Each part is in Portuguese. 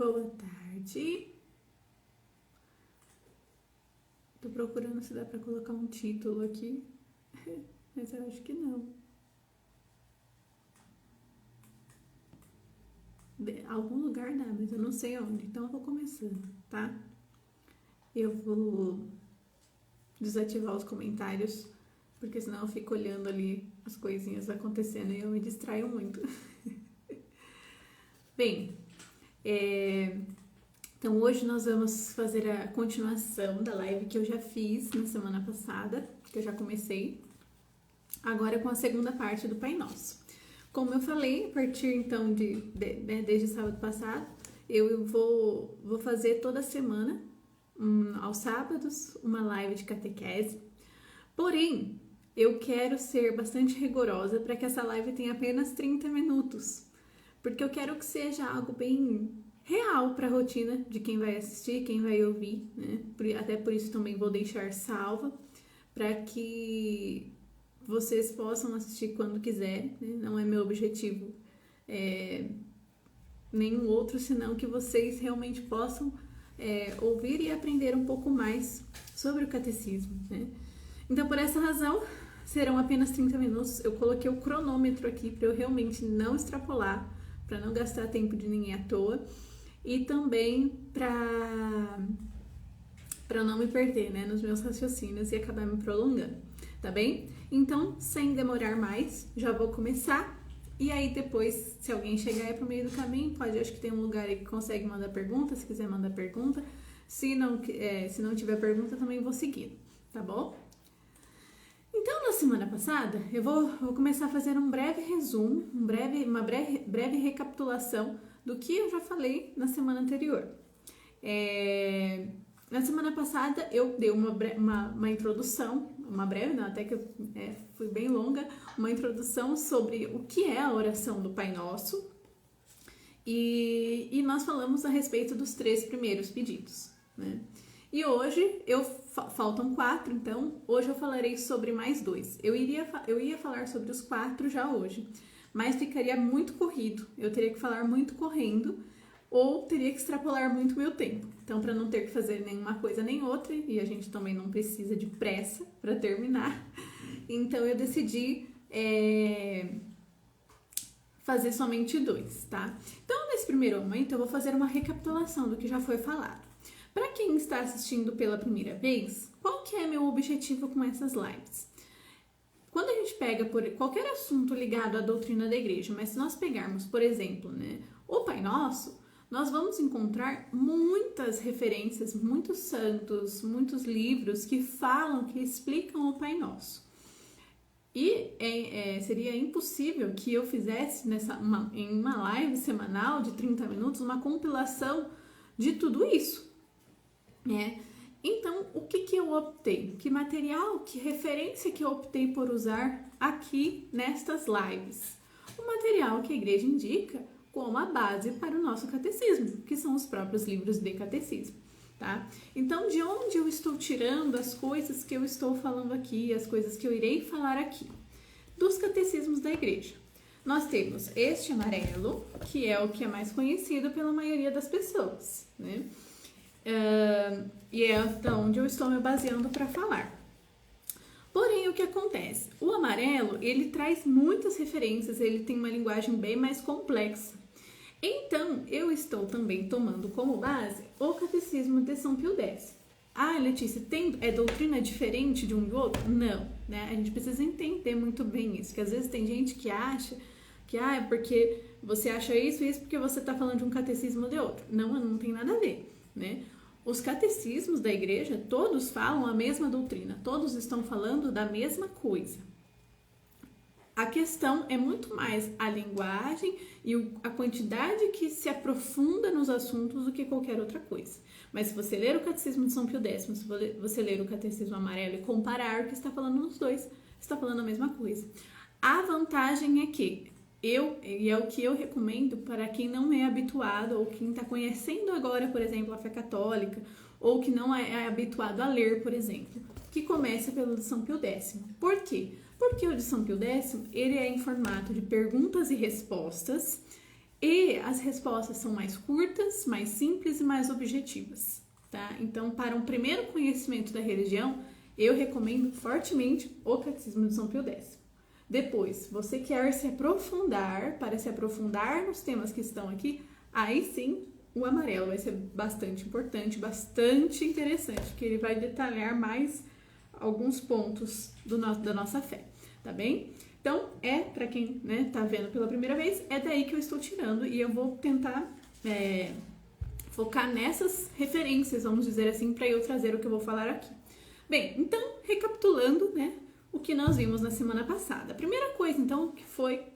Boa tarde. Tô procurando se dá pra colocar um título aqui, mas eu acho que não. Algum lugar dá, mas eu não sei onde, então eu vou começando, tá? Eu vou desativar os comentários, porque senão eu fico olhando ali as coisinhas acontecendo e eu me distraio muito. Bem, então hoje nós vamos fazer a continuação da live que eu já fiz na semana passada, que eu já comecei, agora com a segunda parte do Pai Nosso. Como eu falei, a partir então desde sábado passado, eu vou fazer toda semana, aos sábados, uma live de catequese. Porém, eu quero ser bastante rigorosa para que essa live tenha apenas 30 minutos, porque eu quero que seja algo bem real para a rotina de quem vai assistir, quem vai ouvir, né? Até por isso também vou deixar salva, para que vocês possam assistir quando quiserem, né? Não é meu objetivo nenhum outro, senão que vocês realmente possam ouvir e aprender um pouco mais sobre o catecismo, né? Então, por essa razão, serão apenas 30 minutos. Eu coloquei o cronômetro aqui para eu realmente não extrapolar, para não gastar tempo de ninguém à toa e também para não me perder, né, nos meus raciocínios e acabar me prolongando, tá bem? Então, sem demorar mais, já vou começar. E aí depois, se alguém chegar aí pro meio do caminho, acho que tem um lugar aí que consegue mandar pergunta, se quiser mandar pergunta. Se não tiver pergunta, também vou seguindo, tá bom? Então, na semana passada, eu vou começar a fazer um breve resumo, uma breve recapitulação do que eu já falei na semana anterior. Na semana passada, eu dei uma introdução, uma breve, não, até que fui bem longa, uma introdução sobre o que é a oração do Pai Nosso, e nós falamos a respeito dos 3 primeiros pedidos, né? E hoje, faltam 4, então hoje eu falarei sobre mais 2. Eu ia falar sobre os 4 já hoje, mas ficaria muito corrido, eu teria que falar muito correndo, ou teria que extrapolar muito meu tempo. Então, para não ter que fazer nenhuma coisa nem outra, e a gente também não precisa de pressa para terminar, então eu decidi fazer somente 2, tá? Então, nesse primeiro momento, eu vou fazer uma recapitulação do que já foi falado. Para quem está assistindo pela primeira vez, qual que é meu objetivo com essas lives? Quando a gente pega por qualquer assunto ligado à doutrina da igreja, mas se nós pegarmos, por exemplo, né, o Pai Nosso, nós vamos encontrar muitas referências, muitos santos, muitos livros que falam, que explicam o Pai Nosso. E seria impossível que eu fizesse em uma live semanal de 30 minutos uma compilação de tudo isso, né? Então, o que eu optei? Que material, que referência que eu optei por usar aqui nestas lives? O material que a igreja indica como a base para o nosso catecismo, que são os próprios livros de catecismo, tá? Então, de onde eu estou tirando as coisas que eu estou falando aqui, as coisas que eu irei falar aqui? Dos catecismos da igreja. Nós temos este amarelo, que é o que é mais conhecido pela maioria das pessoas, né? E é onde eu estou me baseando para falar. Porém, o que acontece? O amarelo, ele traz muitas referências, ele tem uma linguagem bem mais complexa. Então, eu estou também tomando como base o Catecismo de São Pio X. Ah, Letícia, é doutrina diferente de um do outro? Não, né? A gente precisa entender muito bem isso, que às vezes tem gente que acha que é porque você acha isso porque você está falando de um catecismo de outro. Não tem nada a ver, né? Os catecismos da igreja, todos falam a mesma doutrina, todos estão falando da mesma coisa. A questão é muito mais a linguagem e a quantidade que se aprofunda nos assuntos do que qualquer outra coisa. Mas se você ler o Catecismo de São Pio X, se você ler o Catecismo Amarelo e comparar o que está falando nos dois, está falando a mesma coisa. A vantagem é que e é o que eu recomendo para quem não é habituado ou quem está conhecendo agora, por exemplo, a fé católica, ou que não é habituado a ler, por exemplo, que comece pelo de São Pio X. Por quê? Porque o de São Pio X, ele é em formato de perguntas e respostas E as respostas são mais curtas, mais simples e mais objetivas, tá? Então, para um primeiro conhecimento da religião, eu recomendo fortemente o Catecismo de São Pio X. Depois, você quer se aprofundar, para se aprofundar nos temas que estão aqui, aí sim, o amarelo vai ser bastante importante, bastante interessante, porque ele vai detalhar mais alguns pontos da nossa fé, tá bem? Então, para quem tá vendo pela primeira vez, é daí que eu estou tirando e eu vou tentar focar nessas referências, vamos dizer assim, para eu trazer o que eu vou falar aqui. Bem, então, recapitulando, o que nós vimos na semana passada. A primeira coisa, então,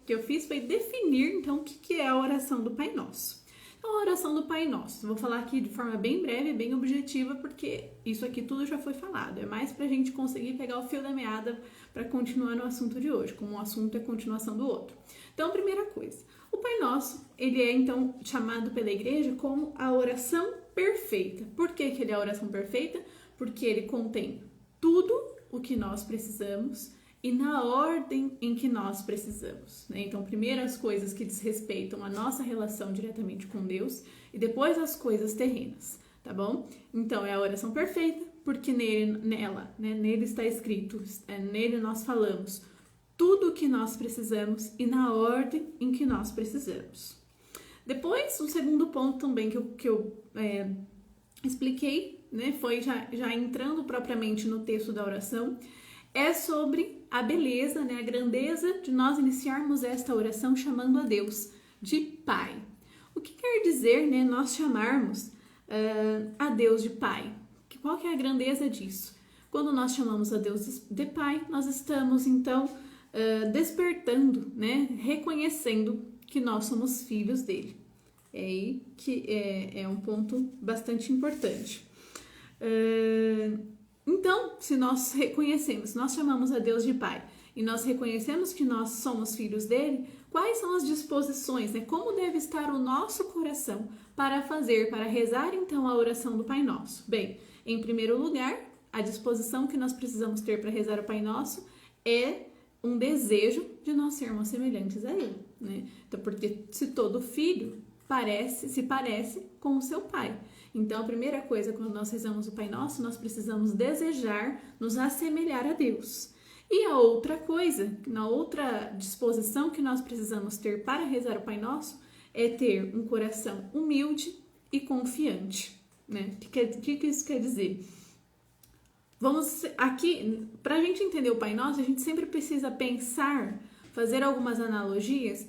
que eu fiz foi definir, então, o que é a oração do Pai Nosso. Então, a oração do Pai Nosso, vou falar aqui de forma bem breve, bem objetiva, porque isso aqui tudo já foi falado. É mais pra gente conseguir pegar o fio da meada para continuar no assunto de hoje, como um assunto é continuação do outro. Então, primeira coisa, o Pai Nosso, ele é, então, chamado pela igreja como a oração perfeita. Por que ele é a oração perfeita? Porque ele contém tudo o que nós precisamos e na ordem em que nós precisamos, Então, primeiro as coisas que diz respeitam a nossa relação diretamente com Deus e depois as coisas terrenas, tá bom? Então, é a oração perfeita porque nele está escrito, nele nós falamos tudo o que nós precisamos e na ordem em que nós precisamos. Depois, um segundo ponto também que eu expliquei, foi já entrando propriamente no texto da oração, é sobre a beleza, a grandeza de nós iniciarmos esta oração chamando a Deus de Pai. O que quer dizer, nós chamarmos a Deus de Pai? Qual que é a grandeza disso? Quando nós chamamos a Deus de Pai, nós estamos, então, despertando, reconhecendo que nós somos filhos dele. É aí que é um ponto bastante importante. Então, se nós reconhecemos, se nós chamamos a Deus de Pai e nós reconhecemos que nós somos filhos dele, quais são as disposições, como deve estar o nosso coração para rezar então a oração do Pai Nosso? Bem, em primeiro lugar, a disposição que nós precisamos ter para rezar o Pai Nosso é um desejo de nós sermos semelhantes a ele, Então, porque se todo filho se parece com o seu pai. Então, a primeira coisa, quando nós rezamos o Pai Nosso, nós precisamos desejar nos assemelhar a Deus. E a outra coisa, na outra disposição que nós precisamos ter para rezar o Pai Nosso, é ter um coração humilde e confiante. O que isso quer dizer? Vamos aqui, para a gente entender o Pai Nosso, a gente sempre precisa pensar, fazer algumas analogias,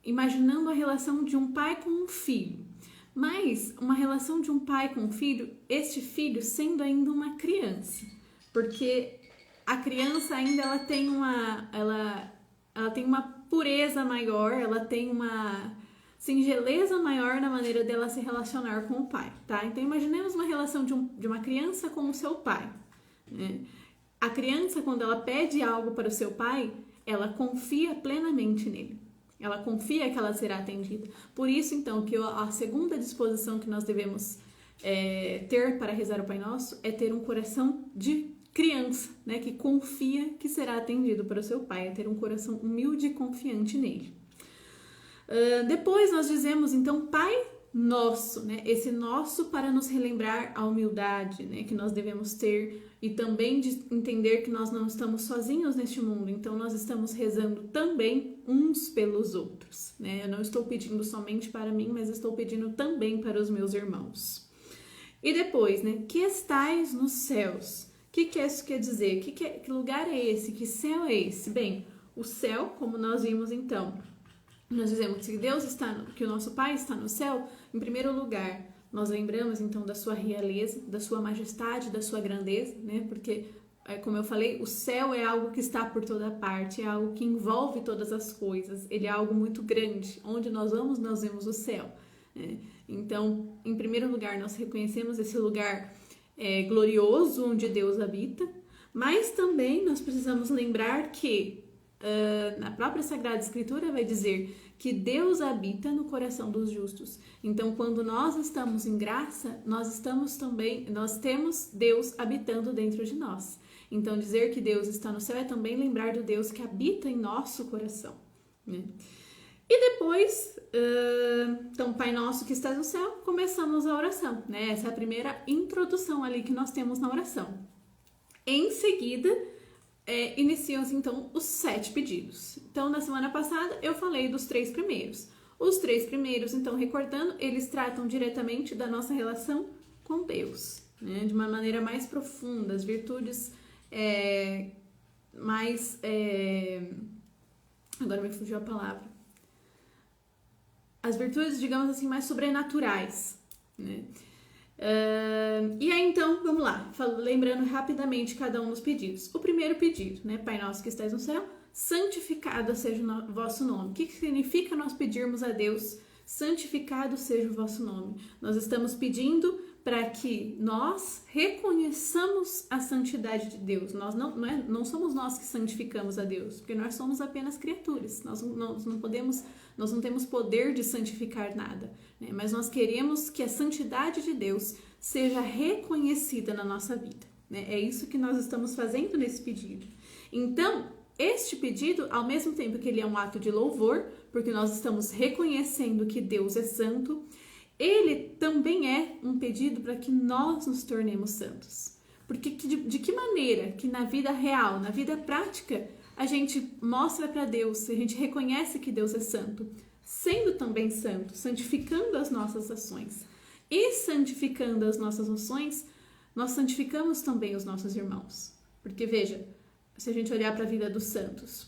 imaginando a relação de um pai com um filho. Mas uma relação de um pai com um filho, este filho sendo ainda uma criança. Porque a criança ainda ela tem uma pureza maior, ela tem uma singeleza maior na maneira dela se relacionar com o pai, tá? Então imaginemos uma relação de uma criança com o seu pai. A criança, quando ela pede algo para o seu pai, ela confia plenamente nele. Ela confia que ela será atendida. Por isso, então, que a segunda disposição que nós devemos ter para rezar o Pai Nosso é ter um coração de criança, que confia que será atendido para o seu Pai, é ter um coração humilde e confiante nele. Depois nós dizemos, então, Pai Nosso, esse nosso para nos relembrar a humildade, que nós devemos ter e também de entender que nós não estamos sozinhos neste mundo, então nós estamos rezando também uns pelos outros, Eu não estou pedindo somente para mim, mas estou pedindo também para os meus irmãos. E depois, que estais nos céus? O que isso quer dizer? Que lugar é esse? Que céu é esse? Bem, o céu, como nós vimos então, nós dizemos que o nosso Pai está no céu, em primeiro lugar, nós lembramos então da sua realeza, da sua majestade, da sua grandeza, Porque, como eu falei, o céu é algo que está por toda parte, é algo que envolve todas as coisas, ele é algo muito grande. Onde nós vamos, nós vemos o céu, Então, em primeiro lugar, nós reconhecemos esse lugar glorioso onde Deus habita, mas também nós precisamos lembrar que na própria Sagrada Escritura vai dizer que Deus habita no coração dos justos. Então, quando nós estamos em graça, nós temos Deus habitando dentro de nós. Então, dizer que Deus está no céu é também lembrar do Deus que habita em nosso coração, E depois, então, Pai Nosso que estás no céu, começamos a oração, né? Essa é a primeira introdução ali que nós temos na oração. Em seguida, iniciam-se então os 7 pedidos. Então, na semana passada, eu falei dos 3 primeiros. Os 3 primeiros, então, recordando, eles tratam diretamente da nossa relação com Deus, né? De uma maneira mais profunda, as virtudes mais... agora me fugiu a palavra. As virtudes, digamos assim, mais sobrenaturais, né? E aí, então, vamos lá, lembrando rapidamente cada um dos pedidos. O primeiro pedido, né? Pai Nosso que estais no céu, santificado seja o vosso nome. O que significa nós pedirmos a Deus, santificado seja o vosso nome? Nós estamos pedindo para que nós reconheçamos a santidade de Deus. Nós não somos nós que santificamos a Deus, porque nós somos apenas criaturas. Nós não temos poder de santificar nada, né? Mas nós queremos que a santidade de Deus seja reconhecida na nossa vida, né? É isso que nós estamos fazendo nesse pedido. Então, este pedido, ao mesmo tempo que ele é um ato de louvor, porque nós estamos reconhecendo que Deus é santo, ele também é um pedido para que nós nos tornemos santos. Porque de que maneira que na vida real, na vida prática, a gente mostra para Deus, a gente reconhece que Deus é santo, sendo também santo, santificando as nossas ações. E santificando as nossas ações, nós santificamos também os nossos irmãos. Porque veja, se a gente olhar para a vida dos santos,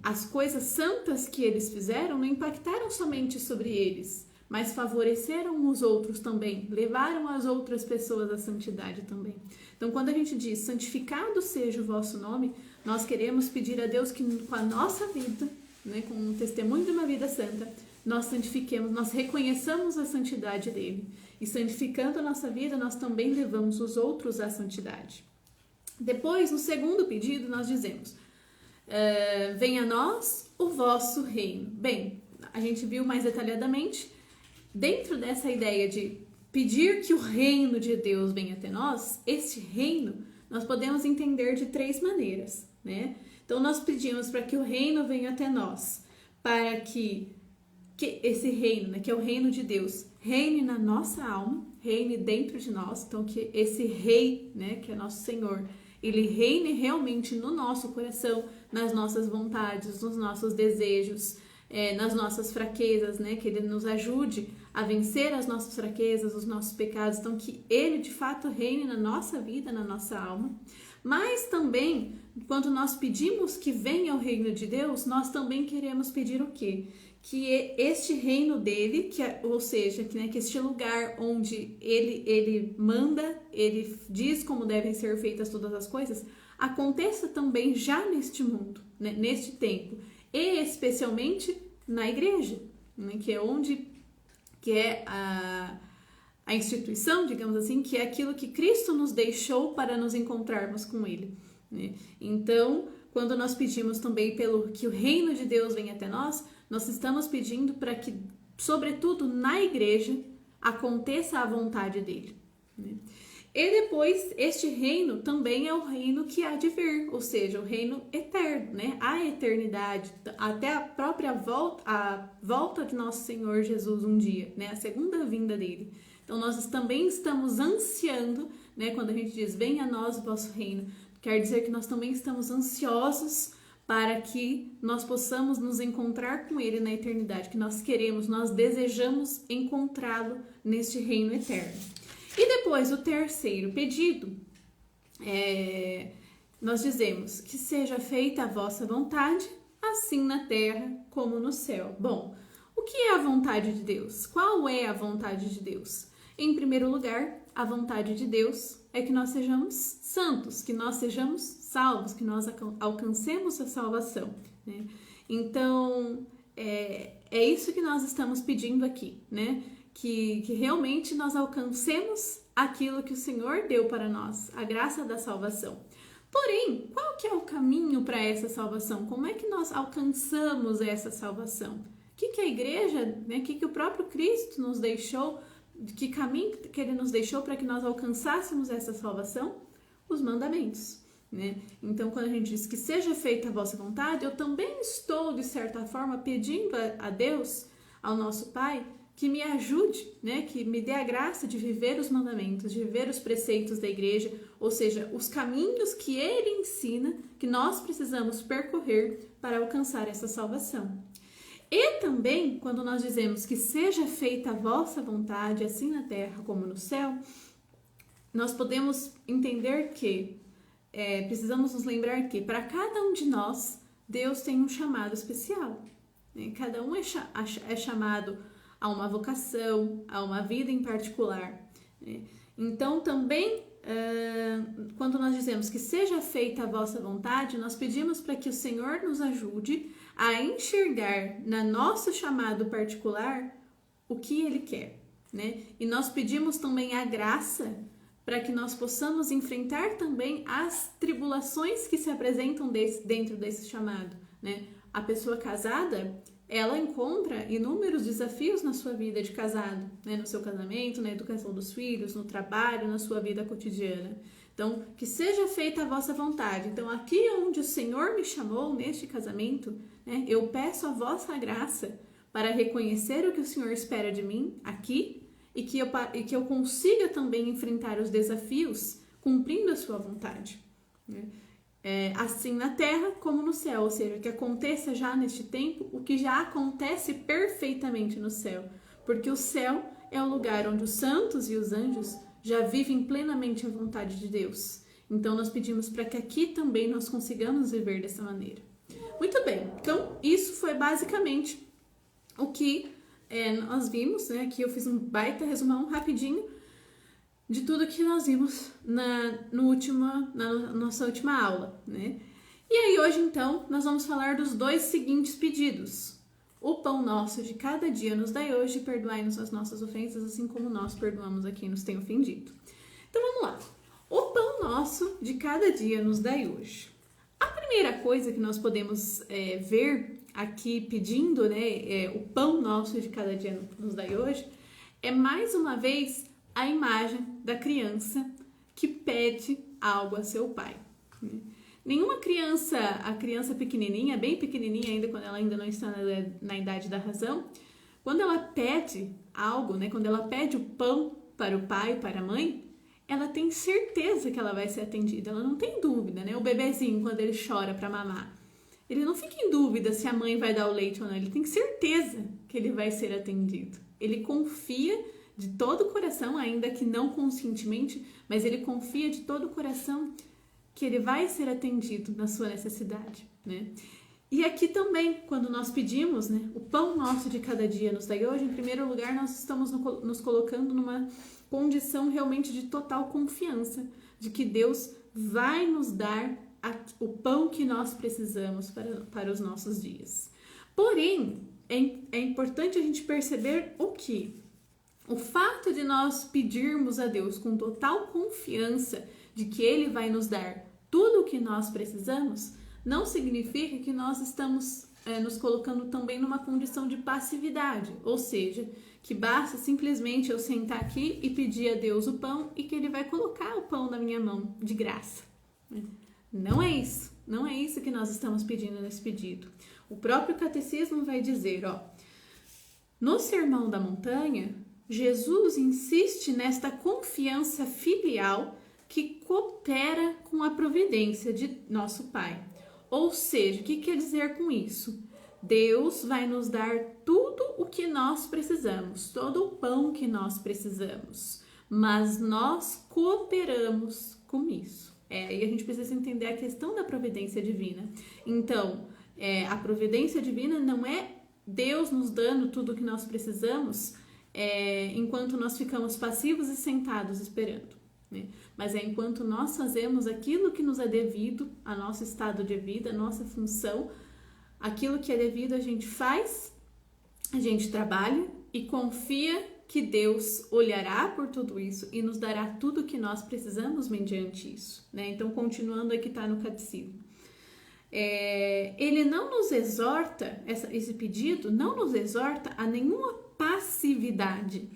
as coisas santas que eles fizeram não impactaram somente sobre eles, mas favoreceram os outros também, levaram as outras pessoas à santidade também. Então, quando a gente diz santificado seja o vosso nome, nós queremos pedir a Deus que com a nossa vida, né, com o testemunho de uma vida santa, nós santifiquemos, nós reconheçamos a santidade dele. E santificando a nossa vida, nós também levamos os outros à santidade. Depois, no segundo pedido, nós dizemos, venha a nós o vosso reino. Bem, a gente viu mais detalhadamente, dentro dessa ideia de pedir que o reino de Deus venha até nós, esse reino nós podemos entender de 3 maneiras, né? Então, nós pedimos para que o reino venha até nós, para que esse reino, né, que é o reino de Deus, reine na nossa alma, reine dentro de nós, então que esse rei, né, que é nosso Senhor, ele reine realmente no nosso coração, nas nossas vontades, nos nossos desejos, nas nossas fraquezas, né, que ele nos ajude a vencer as nossas fraquezas, os nossos pecados, então que ele de fato reine na nossa vida, na nossa alma. Mas também, quando nós pedimos que venha o reino de Deus, nós também queremos pedir o quê? Que este reino dele, ou seja, que este lugar onde ele manda, ele diz como devem ser feitas todas as coisas, aconteça também já neste mundo, né, neste tempo, e especialmente na igreja, né, que é a instituição, digamos assim, que é aquilo que Cristo nos deixou para nos encontrarmos com ele, né? Então, quando nós pedimos também que o reino de Deus venha até nós estamos pedindo para que, sobretudo na igreja, aconteça a vontade dele, né? E depois, este reino também é o reino que há de vir, ou seja, o reino eterno, né? A eternidade, até a própria volta de nosso Senhor Jesus um dia, né? A segunda vinda dele. Então, nós também estamos ansiando, né? Quando a gente diz, venha a nós o vosso reino, quer dizer que nós também estamos ansiosos para que nós possamos nos encontrar com ele na eternidade, que nós queremos, nós desejamos encontrá-lo neste reino eterno. E depois, o terceiro pedido, nós dizemos que seja feita a vossa vontade, assim na terra como no céu. Bom, o que é a vontade de Deus? Qual é a vontade de Deus? Em primeiro lugar, a vontade de Deus é que nós sejamos santos, que nós sejamos salvos, que nós alcancemos a salvação, né? Então, é isso que nós estamos pedindo aqui, né? Que realmente nós alcancemos aquilo que o Senhor deu para nós, a graça da salvação. Porém, qual que é o caminho para essa salvação? Como é que nós alcançamos essa salvação? O que a igreja, né, que o próprio Cristo nos deixou, que caminho que ele nos deixou para que nós alcançássemos essa salvação? Os mandamentos, né? Então, quando a gente diz que seja feita a vossa vontade, eu também estou, de certa forma, pedindo a Deus, ao nosso Pai, que me ajude, né? Que me dê a graça de viver os mandamentos, de viver os preceitos da igreja, ou seja, os caminhos que Ele ensina que nós precisamos percorrer para alcançar essa salvação. E também, quando nós dizemos que seja feita a vossa vontade, assim na terra como no céu, nós podemos entender que, precisamos nos lembrar que para cada um de nós, Deus tem um chamado especial. Né? Cada um é chamado a uma vocação, a uma vida em particular. Né? Então, também, quando nós dizemos que seja feita a vossa vontade, nós pedimos para que o Senhor nos ajude a enxergar no nosso chamado particular o que Ele quer. Né? E nós pedimos também a graça para que nós possamos enfrentar também as tribulações que se apresentam dentro desse chamado. Né? A pessoa casada, ela encontra inúmeros desafios na sua vida de casado, né? No seu casamento, na educação dos filhos, no trabalho, na sua vida cotidiana. Então, que seja feita a vossa vontade. Então, aqui onde o Senhor me chamou, neste casamento, né, eu peço a vossa graça para reconhecer o que o Senhor espera de mim aqui e que eu consiga também enfrentar os desafios cumprindo a sua vontade. Né? Assim na terra como no céu, ou seja, que aconteça já neste tempo o que já acontece perfeitamente no céu, porque o céu é o lugar onde os santos e os anjos já vivem plenamente a vontade de Deus. Então nós pedimos para que aqui também nós consigamos viver dessa maneira. Muito bem, então isso foi basicamente o que nós vimos, né? Aqui eu fiz um baita resumão rapidinho de tudo que nós vimos na nossa última aula, né? E aí hoje então nós vamos falar dos dois seguintes pedidos. O pão nosso de cada dia nos dai hoje, perdoai-nos as nossas ofensas, assim como nós perdoamos a quem nos tem ofendido. Então vamos lá. O pão nosso de cada dia nos dai hoje. A primeira coisa que nós podemos ver aqui pedindo, né, o pão nosso de cada dia nos dai hoje, é mais uma vez a imagem da criança que pede algo a seu pai. Né? Nenhuma criança, a criança pequenininha, bem pequenininha ainda, quando ela ainda não está na idade da razão, quando ela pede algo, né, quando ela pede o pão para o pai, para a mãe, ela tem certeza que ela vai ser atendida, ela não tem dúvida, né? O bebezinho, quando ele chora para mamar, ele não fica em dúvida se a mãe vai dar o leite ou não, ele tem certeza que ele vai ser atendido. Ele confia de todo o coração, ainda que não conscientemente, mas ele confia de todo o coração que ele vai ser atendido na sua necessidade, né? E aqui também, quando nós pedimos, né, o pão nosso de cada dia nos dai hoje, em primeiro lugar, nós estamos nos colocando numa condição realmente de total confiança, de que Deus vai nos dar o pão que nós precisamos para os nossos dias. Porém, é importante a gente perceber o fato de nós pedirmos a Deus com total confiança de que Ele vai nos dar tudo o que nós precisamos, não significa que nós estamos nos colocando também numa condição de passividade, ou seja, que basta simplesmente eu sentar aqui e pedir a Deus o pão e que Ele vai colocar o pão na minha mão de graça. Não é isso, não é isso que nós estamos pedindo nesse pedido. O próprio catecismo vai dizer, no Sermão da Montanha, Jesus insiste nesta confiança filial que coopera com a providência de nosso Pai. Ou seja, o que quer dizer com isso? Deus vai nos dar tudo o que nós precisamos, todo o pão que nós precisamos, mas nós cooperamos com isso. E a gente precisa entender a questão da providência divina. Então, a providência divina não é Deus nos dando tudo o que nós precisamos enquanto nós ficamos passivos e sentados esperando. Né? Mas enquanto nós fazemos aquilo que nos é devido, a nosso estado de vida, a nossa função, aquilo que é devido a gente faz, a gente trabalha e confia que Deus olhará por tudo isso e nos dará tudo o que nós precisamos mediante isso. Né? Então, continuando aqui está no catecismo. Ele não nos exorta, esse pedido não nos exorta a nenhuma passividade,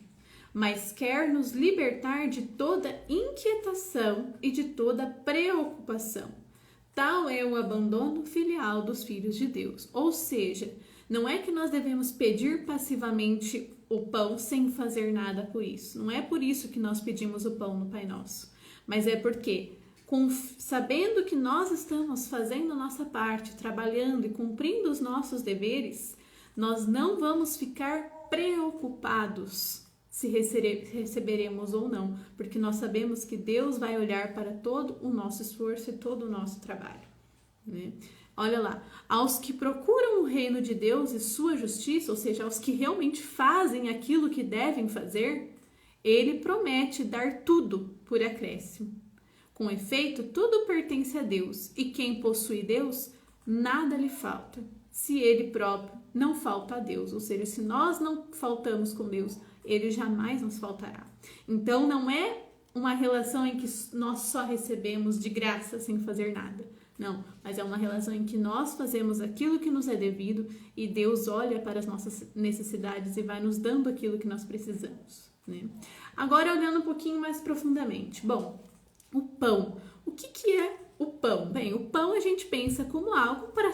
mas quer nos libertar de toda inquietação e de toda preocupação. Tal é o abandono filial dos filhos de Deus. Ou seja, não é que nós devemos pedir passivamente o pão sem fazer nada por isso. Não é por isso que nós pedimos o pão no Pai Nosso. Mas é porque, sabendo que nós estamos fazendo a nossa parte, trabalhando e cumprindo os nossos deveres, nós não vamos ficar preocupados se receberemos ou não, porque nós sabemos que Deus vai olhar para todo o nosso esforço e todo o nosso trabalho, né? Olha lá, aos que procuram o reino de Deus e sua justiça, ou seja, aos que realmente fazem aquilo que devem fazer, ele promete dar tudo por acréscimo. Com efeito, tudo pertence a Deus, e quem possui Deus, nada lhe falta. Se ele próprio não falta a Deus, ou seja, se nós não faltamos com Deus, ele jamais nos faltará. Então, não é uma relação em que nós só recebemos de graça sem fazer nada. Não, mas é uma relação em que nós fazemos aquilo que nos é devido e Deus olha para as nossas necessidades e vai nos dando aquilo que nós precisamos, né? Agora, olhando um pouquinho mais profundamente. Bom, o pão. O que é o pão? Bem, o pão a gente pensa como algo para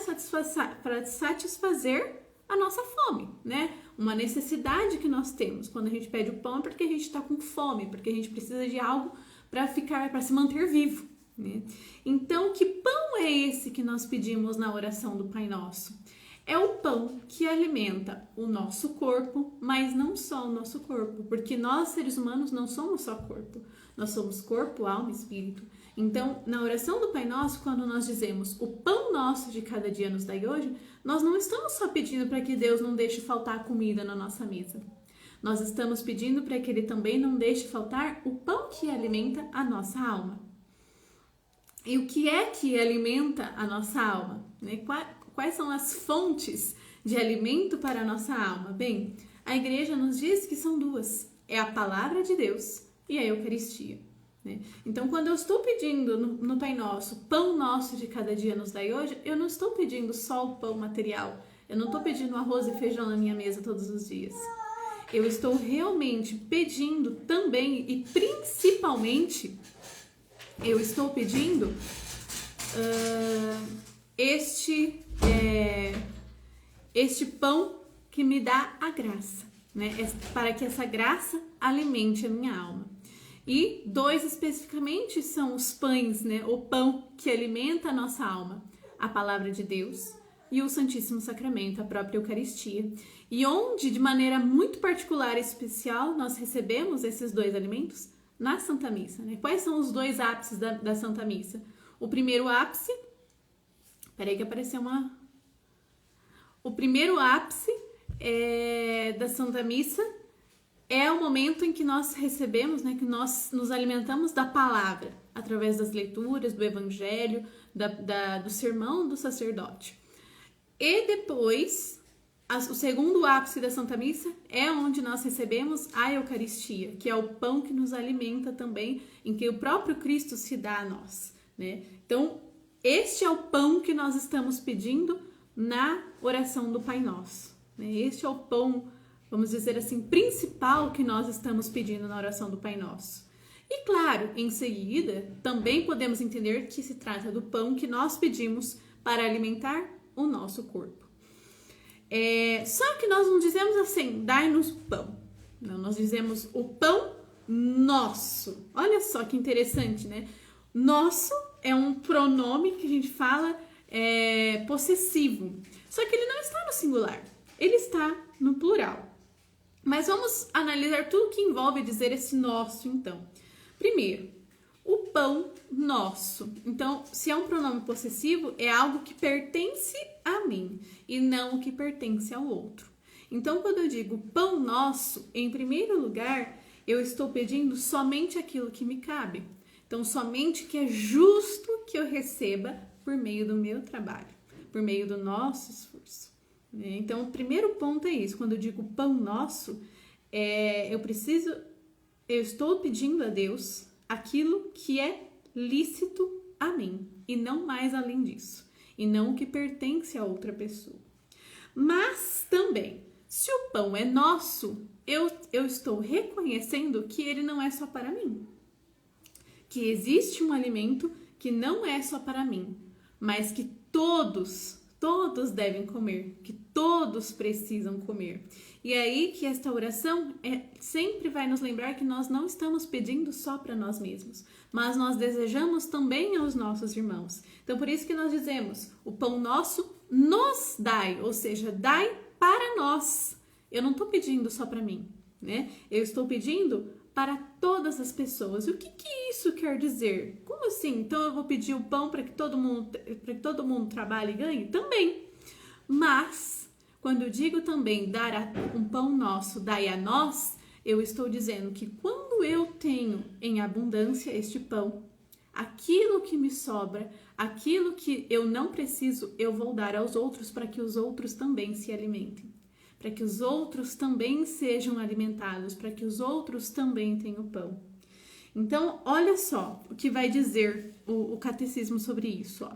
satisfazer a nossa fome, né? Uma necessidade que nós temos. Quando a gente pede o pão é porque a gente está com fome, porque a gente precisa de algo para se manter vivo, né? Então, que pão é esse que nós pedimos na oração do Pai Nosso? É o pão que alimenta o nosso corpo, mas não só o nosso corpo, porque nós, seres humanos, não somos só corpo. Nós somos corpo, alma e espírito. Então, na oração do Pai Nosso, quando nós dizemos o pão nosso de cada dia nos dai hoje, nós não estamos só pedindo para que Deus não deixe faltar comida na nossa mesa. Nós estamos pedindo para que Ele também não deixe faltar o pão que alimenta a nossa alma. E o que é que alimenta a nossa alma, né? Quais são as fontes de alimento para a nossa alma? Bem, a igreja nos diz que são duas. É a palavra de Deus e a Eucaristia, né? Então, quando eu estou pedindo no Pai Nosso, pão nosso de cada dia nos dai hoje, eu não estou pedindo só o pão material. Eu não estou pedindo arroz e feijão na minha mesa todos os dias. Eu estou realmente pedindo também e principalmente, eu estou pedindo este pão que me dá a graça, né? Para que essa graça alimente a minha alma. E dois especificamente são os pães, né? O pão que alimenta a nossa alma, a palavra de Deus e o Santíssimo Sacramento, a própria Eucaristia. E onde, de maneira muito particular e especial, nós recebemos esses dois alimentos? Na Santa Missa, né? Quais são os dois ápices da Santa Missa? O primeiro ápice... Peraí que apareceu uma... O primeiro ápice da Santa Missa é o momento em que nós recebemos, né, que nós nos alimentamos da palavra, através das leituras, do evangelho, do sermão do sacerdote. E depois, o segundo ápice da Santa Missa é onde nós recebemos a Eucaristia, que é o pão que nos alimenta também, em que o próprio Cristo se dá a nós, né? Então, este é o pão que nós estamos pedindo na oração do Pai Nosso, né? Este é o pão, vamos dizer assim, principal que nós estamos pedindo na oração do Pai Nosso. E claro, em seguida, também podemos entender que se trata do pão que nós pedimos para alimentar o nosso corpo. Só que nós não dizemos assim, dai-nos pão. Não, nós dizemos o pão nosso. Olha só que interessante, né? Nosso é um pronome que a gente fala possessivo. Só que ele não está no singular, ele está no plural. Mas vamos analisar tudo que envolve dizer esse nosso, então. Primeiro, o pão nosso. Então, se é um pronome possessivo, é algo que pertence a mim e não o que pertence ao outro. Então, quando eu digo pão nosso, em primeiro lugar, eu estou pedindo somente aquilo que me cabe. Então, somente que é justo que eu receba por meio do meu trabalho, por meio do nosso esforço. Então, o primeiro ponto é isso. Quando eu digo pão nosso, eu estou pedindo a Deus aquilo que é lícito a mim e não mais além disso, e não o que pertence a outra pessoa. Mas também, se o pão é nosso, eu estou reconhecendo que ele não é só para mim, que existe um alimento que não é só para mim, mas que todos devem comer, que todos precisam comer. E é aí que esta oração sempre vai nos lembrar que nós não estamos pedindo só para nós mesmos, mas nós desejamos também aos nossos irmãos. Então, por isso que nós dizemos, o pão nosso nos dai, ou seja, dai para nós. Eu não estou pedindo só para mim, né? Eu estou pedindo para todas as pessoas. O que isso quer dizer? Como assim? Então eu vou pedir o pão para que todo mundo trabalhe e ganhe? Também. Mas, quando eu digo também dar um pão nosso, dai a nós, eu estou dizendo que quando eu tenho em abundância este pão, aquilo que me sobra, aquilo que eu não preciso, eu vou dar aos outros para que os outros também se alimentem. Para que os outros também sejam alimentados, para que os outros também tenham pão. Então, olha só o que vai dizer o catecismo sobre isso.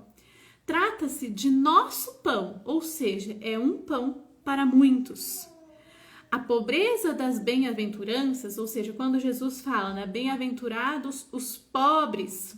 Trata-se de nosso pão, ou seja, é um pão para muitos. A pobreza das bem-aventuranças, ou seja, quando Jesus fala, né, bem-aventurados os pobres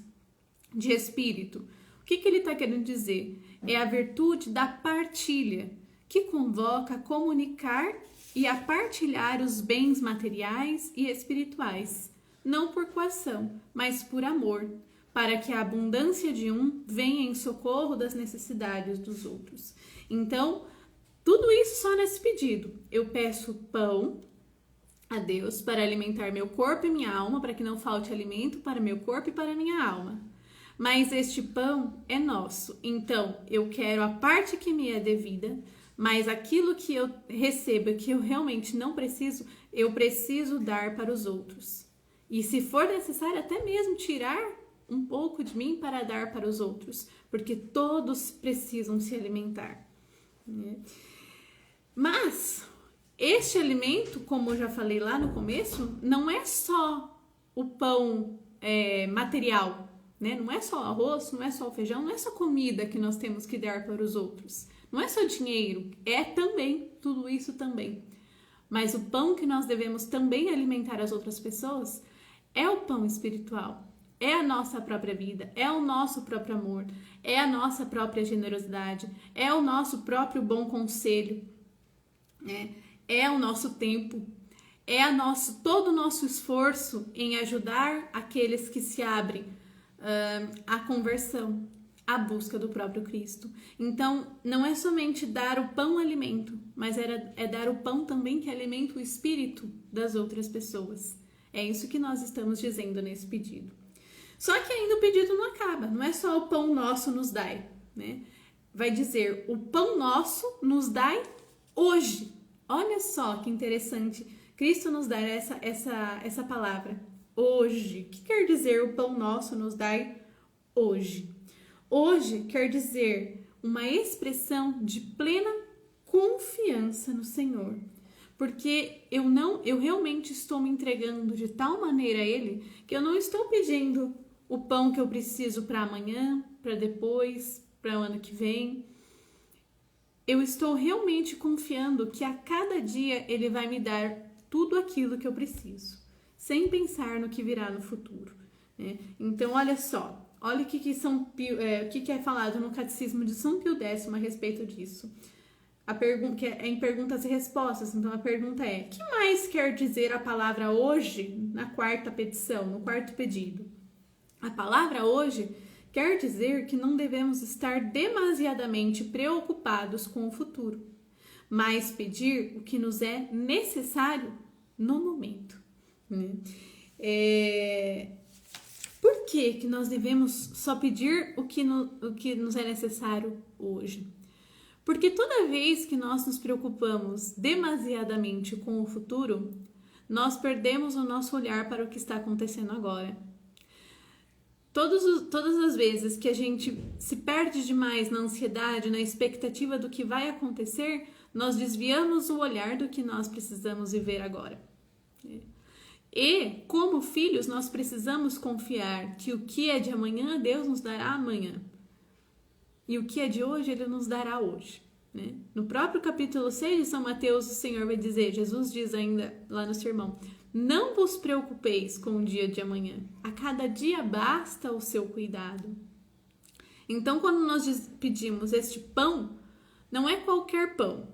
de espírito, o que ele está querendo dizer? É a virtude da partilha, que convoca a comunicar e a partilhar os bens materiais e espirituais, não por coação, mas por amor, para que a abundância de um venha em socorro das necessidades dos outros. Então, tudo isso só nesse pedido. Eu peço pão a Deus para alimentar meu corpo e minha alma, para que não falte alimento para meu corpo e para minha alma. Mas este pão é nosso, então eu quero a parte que me é devida, mas aquilo que eu recebo, que eu realmente não preciso, eu preciso dar para os outros. E se for necessário, até mesmo tirar um pouco de mim para dar para os outros, porque todos precisam se alimentar. Mas este alimento, como eu já falei lá no começo, não é só o pão material, né? Não é só o arroz, não é só o feijão, não é só comida que nós temos que dar para os outros. Não é só dinheiro, é também, tudo isso também. Mas o pão que nós devemos também alimentar as outras pessoas é o pão espiritual. É a nossa própria vida, é o nosso próprio amor, é a nossa própria generosidade, é o nosso próprio bom conselho, né? É o nosso tempo, é todo o nosso esforço em ajudar aqueles que se abrem à conversão, à busca do próprio Cristo. Então, não é somente dar o pão alimento, mas é dar o pão também que alimenta o espírito das outras pessoas. É isso que nós estamos dizendo nesse pedido. Só que ainda o pedido não acaba, não é só o pão nosso nos dai, né? Vai dizer, o pão nosso nos dai hoje. Olha só que interessante, Cristo nos dá essa palavra, hoje. O que quer dizer o pão nosso nos dai hoje? Hoje quer dizer uma expressão de plena confiança no Senhor. Porque eu realmente estou me entregando de tal maneira a Ele que eu não estou pedindo o pão que eu preciso para amanhã, para depois, para o ano que vem. Eu estou realmente confiando que a cada dia Ele vai me dar tudo aquilo que eu preciso, sem pensar no que virá no futuro, né? Então, olha só. Olha o que é falado no Catecismo de São Pio X a respeito disso. Que é em perguntas e respostas. Então, a pergunta é: que mais quer dizer a palavra hoje na quarta petição, no quarto pedido? A palavra hoje quer dizer que não devemos estar demasiadamente preocupados com o futuro, mas pedir o que nos é necessário no momento. Por que nós devemos só pedir o que nos é necessário hoje? Porque toda vez que nós nos preocupamos demasiadamente com o futuro, nós perdemos o nosso olhar para o que está acontecendo agora. Todas as vezes que a gente se perde demais na ansiedade, na expectativa do que vai acontecer, nós desviamos o olhar do que nós precisamos viver agora. E, como filhos, nós precisamos confiar que o que é de amanhã, Deus nos dará amanhã. E o que é de hoje, Ele nos dará hoje, né? No próprio capítulo 6 de São Mateus, o Senhor vai dizer, Jesus diz ainda lá no sermão, não vos preocupeis com o dia de amanhã, a cada dia basta o seu cuidado. Então, quando nós pedimos este pão, não é qualquer pão,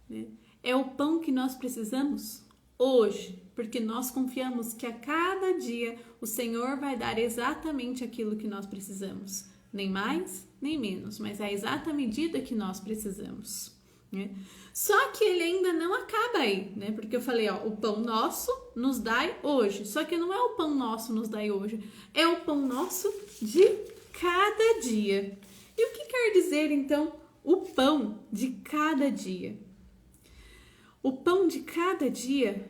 né? É o pão que nós precisamos hoje, porque nós confiamos que a cada dia o Senhor vai dar exatamente aquilo que nós precisamos, nem mais, nem menos, mas a exata medida que nós precisamos, né? Só que ele ainda não acaba aí, né? Porque eu falei, ó, o pão nosso nos dai hoje. Só que não é o pão nosso nos dai hoje, é o pão nosso de cada dia. E o que quer dizer, então, o pão de cada dia? O pão de cada dia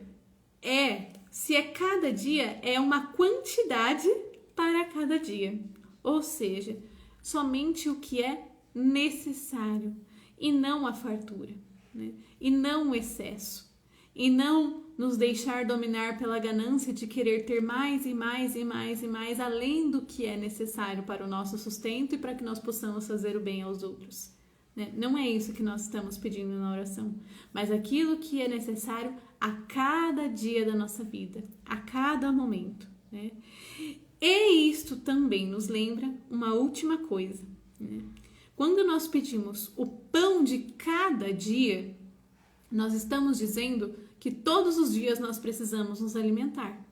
se é cada dia, é uma quantidade para cada dia. Ou seja, somente o que é necessário e não a fartura, né? E não o excesso. E não nos deixar dominar pela ganância de querer ter mais e mais e mais e mais, além do que é necessário para o nosso sustento e para que nós possamos fazer o bem aos outros, né? Não é isso que nós estamos pedindo na oração, mas aquilo que é necessário a cada dia da nossa vida, a cada momento, né? E isto também nos lembra uma última coisa, né? Quando nós pedimos o pão de cada dia, nós estamos dizendo que todos os dias nós precisamos nos alimentar.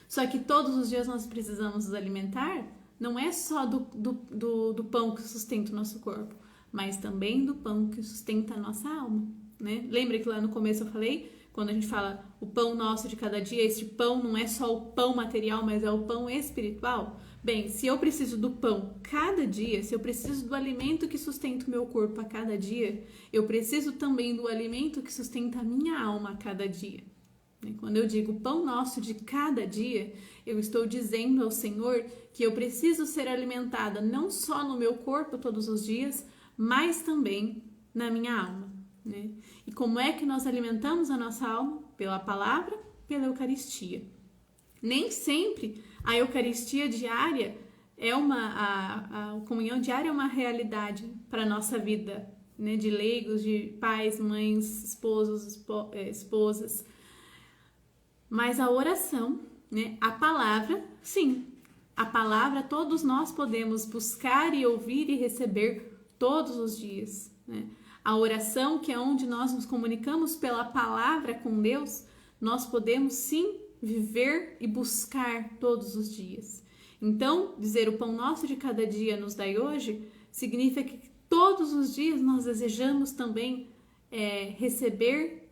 Só que todos os dias nós precisamos nos alimentar não é só do pão que sustenta o nosso corpo, mas também do pão que sustenta a nossa alma, né? Lembra que lá no começo eu falei, quando a gente fala o pão nosso de cada dia, esse pão não é só o pão material, mas é o pão espiritual? Bem, se eu preciso do pão cada dia, se eu preciso do alimento que sustenta o meu corpo a cada dia, eu preciso também do alimento que sustenta a minha alma a cada dia. Quando eu digo pão nosso de cada dia, eu estou dizendo ao Senhor que eu preciso ser alimentada não só no meu corpo todos os dias, mas também na minha alma, né? E como é que nós alimentamos a nossa alma? Pela palavra, pela Eucaristia. Nem sempre a Eucaristia diária a comunhão diária é uma realidade para a nossa vida, né? De leigos, de pais, mães, esposos, esposas. Mas a oração, né? A palavra, sim, a palavra todos nós podemos buscar e ouvir e receber todos os dias, né? A oração, que é onde nós nos comunicamos pela palavra com Deus, nós podemos sim viver e buscar todos os dias. Então, dizer o pão nosso de cada dia nos dai hoje, significa que todos os dias nós desejamos também receber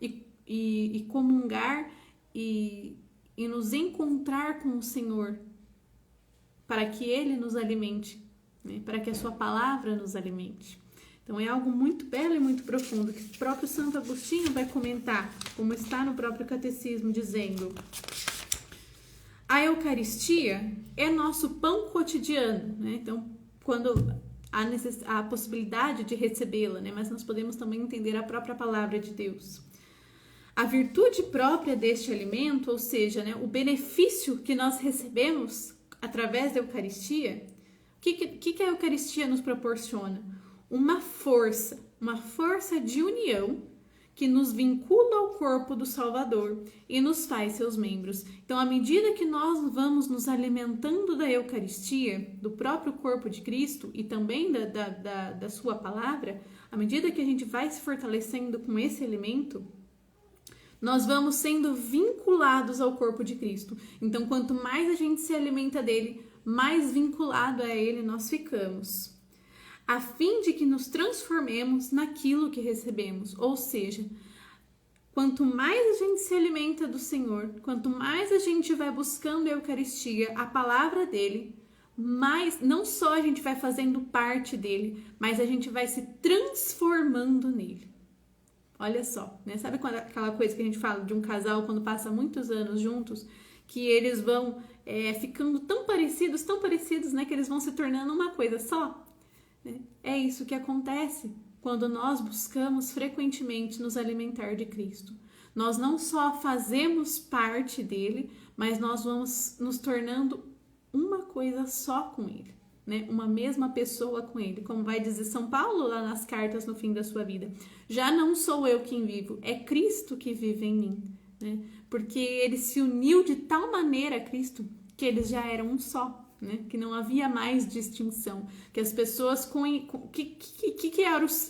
e comungar e nos encontrar com o Senhor, para que Ele nos alimente, né? Para que a sua palavra nos alimente. Então é algo muito belo e muito profundo, que o próprio Santo Agostinho vai comentar, como está no próprio catecismo, dizendo: a Eucaristia é nosso pão cotidiano, né? Então, quando há a possibilidade de recebê-la, né? Mas nós podemos também entender a própria palavra de Deus. A virtude própria deste alimento, ou seja, né, o benefício que nós recebemos através da Eucaristia, o que a Eucaristia nos proporciona? Uma força de união que nos vincula ao corpo do Salvador e nos faz seus membros. Então, à medida que nós vamos nos alimentando da Eucaristia, do próprio corpo de Cristo e também da sua palavra, à medida que a gente vai se fortalecendo com esse alimento, nós vamos sendo vinculados ao corpo de Cristo. Então, quanto mais a gente se alimenta dele, mais vinculado a ele nós ficamos, a fim de que nos transformemos naquilo que recebemos. Ou seja, quanto mais a gente se alimenta do Senhor, quanto mais a gente vai buscando a Eucaristia, a palavra dele, mais não só a gente vai fazendo parte dele, mas a gente vai se transformando nele. Olha só, né? Sabe aquela coisa que a gente fala de um casal quando passa muitos anos juntos, que eles vão ficando tão parecidos, né? Que eles vão se tornando uma coisa só? É isso que acontece quando nós buscamos frequentemente nos alimentar de Cristo. Nós não só fazemos parte dele, mas nós vamos nos tornando uma coisa só com ele, né? Uma mesma pessoa com ele, como vai dizer São Paulo lá nas cartas no fim da sua vida. Já não sou eu quem vivo, é Cristo que vive em mim, né? Porque ele se uniu de tal maneira a Cristo que eles já eram um só. né? Que não havia mais distinção, que as pessoas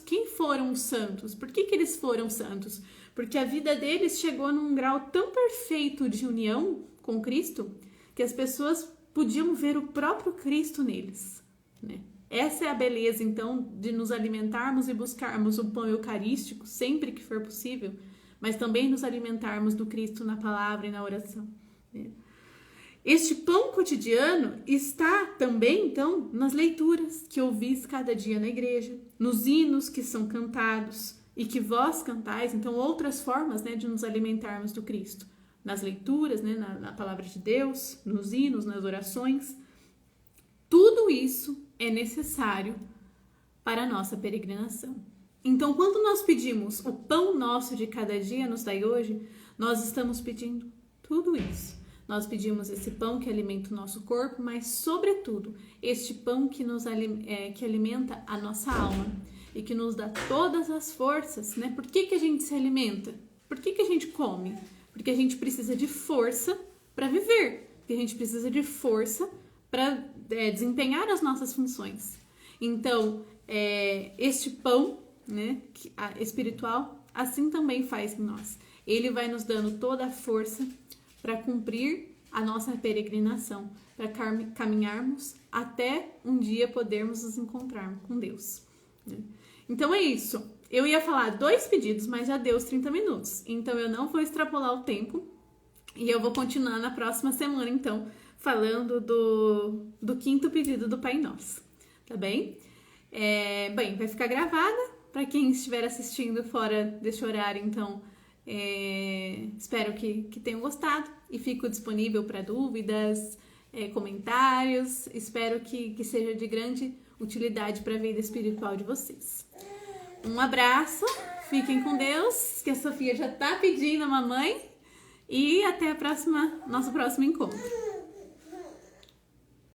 quem foram os santos? Por que eles foram santos? Porque a vida deles chegou num grau tão perfeito de união com Cristo que as pessoas podiam ver o próprio Cristo neles, né? Essa é a beleza, então, de nos alimentarmos e buscarmos o pão eucarístico sempre que for possível, mas também nos alimentarmos do Cristo na palavra e na oração, né? Este pão cotidiano está também, então, nas leituras que ouvis cada dia na igreja, nos hinos que são cantados e que vós cantais, então outras formas, né, de nos alimentarmos do Cristo, nas leituras, né, na palavra de Deus, nos hinos, nas orações. Tudo isso é necessário para a nossa peregrinação. Então, quando nós pedimos o pão nosso de cada dia nos dai hoje, nós estamos pedindo tudo isso. Nós pedimos esse pão que alimenta o nosso corpo, mas, sobretudo, este pão que que alimenta a nossa alma e que nos dá todas as forças, né? Por que a gente se alimenta? Por que a gente come? Porque a gente precisa de força para viver, porque a gente precisa de força para desempenhar as nossas funções. Então, este pão, né, espiritual, assim também faz em nós. Ele vai nos dando toda a força para cumprir a nossa peregrinação, para caminharmos até um dia podermos nos encontrar com Deus, né? Então é isso. Eu ia falar 2 pedidos, mas já deu os 30 minutos. Então eu não vou extrapolar o tempo e eu vou continuar na próxima semana, então, falando do 5º pedido do Pai Nosso, tá bem? Bem, vai ficar gravada para quem estiver assistindo fora desse horário, então espero que tenham gostado e fico disponível para dúvidas, comentários. Espero que seja de grande utilidade para a vida espiritual de vocês. Um abraço, fiquem com Deus, que a Sofia já tá pedindo a mamãe, e até nosso próximo encontro.